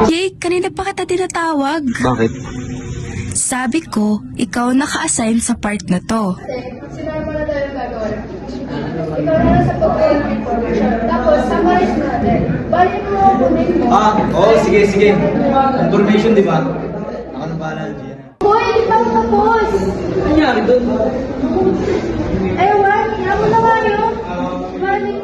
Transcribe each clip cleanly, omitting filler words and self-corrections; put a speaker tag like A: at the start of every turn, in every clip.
A: Yay, kanina pa kita tinatawag.
B: Bakit?
A: Sabi ko, ikaw naka-assign sa part na to.
C: Sinama na tayo gagawin. Ikaw na sa pag-ayan ng information. Tapos, summarize mo natin. Bali mo kunin mo.
B: Sige. Information, di ba? Ako na bahala, Gian.
C: Hoy, di pa ako tapos.
B: Ano nangyari doon?
C: Ewan, mo na nga yun. Bali.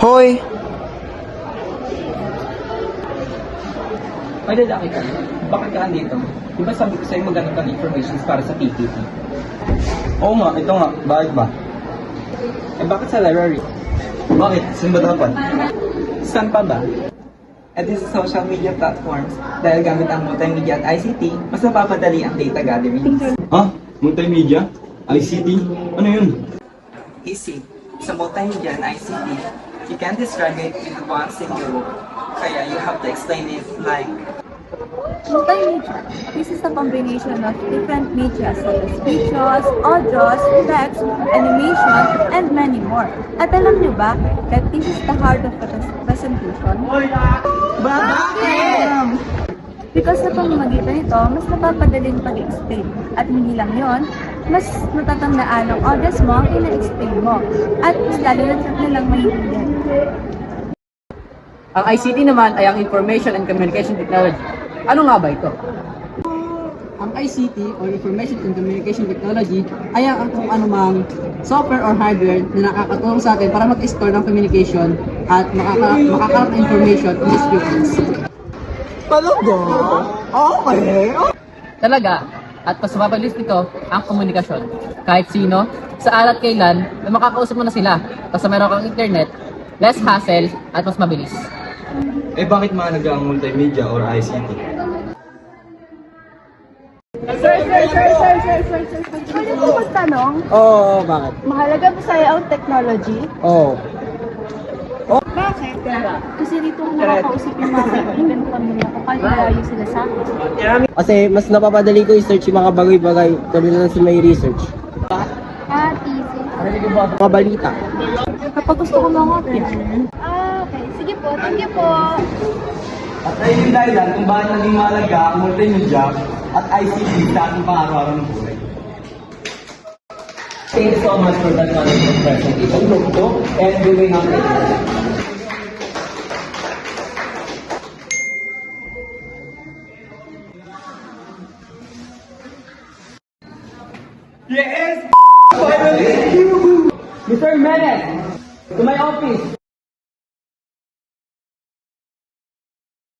B: Hoy!
D: May lalaki ka. Bakit ka nandito? Di ba sabi ko sa'yo maghanap ka ng information para sa PPT?
B: Oo nga, ito nga. Bakit ba?
D: Eh bakit sa library?
B: Bakit? Saan ba dapat?
D: Saan pa ba? At this is social media platforms. Dahil gamit ang multimedia at ICT, mas napapadali ang data gathering.
B: Ha? Multimedia? ICT? Ano yun?
D: Easy. Sa multimedia and ICT, you can't describe it in one single word. Kaya you have to explain it like,
E: Multimedia. This is a combination of different media such as pictures, audios, text, animation, and many more. At alam niyo ba that this is the heart of a presentation?
D: Bakit?
E: Because sa pamamagitan nito, mas napapadaling pag-explain. At hindi lang yon, mas natatandaan ng audience mo ang ina-explain mo. At mas lalo na nilang maintindihan.
F: Ang ICT naman ay ang Information and Communication Technology. Ano nga ba ito? Ang ICT or Information and Communication Technology ay ang kung anumang software or hardware na nakakatulong sa atin para mag-store ng communication at makakaroon ng information in this frequency.
D: Talaga? Okay.
F: Talaga, at mas mapabilis nito ang komunikasyon. Kahit sino, saan at kailan, na makakausap mo na sila. Basta meron kang internet, less hassle, at mas mabilis.
B: Eh bakit mahalaga ang multimedia or ICT?
C: Sir. Pwede po magtanong,
D: Oo, bakit?
C: mahalaga ba sa'yo ang technology?
D: Oo.
C: Bakit? Kasi dito ko nakakausap yung mga kaibigan ng pamilya ko kahit malayo sila sa akin.
G: Kasi mas napapadali ko i-search yung mga bagay-bagay tulad na sa may research.
C: Easy.
G: Mga balita.
E: Kapag gusto ko mga opya.
C: Okay. Sige po. Thank you po.
B: At ayun yung dahilan kung bakit naging mahalaga ang multimedia at ICT sa ating pang-araw-araw ng buhay.
D: Thank you so much for that wonderful presentation, Dr. and doing up it.
B: Yes! Finally!
D: Mr. Menes, to my office.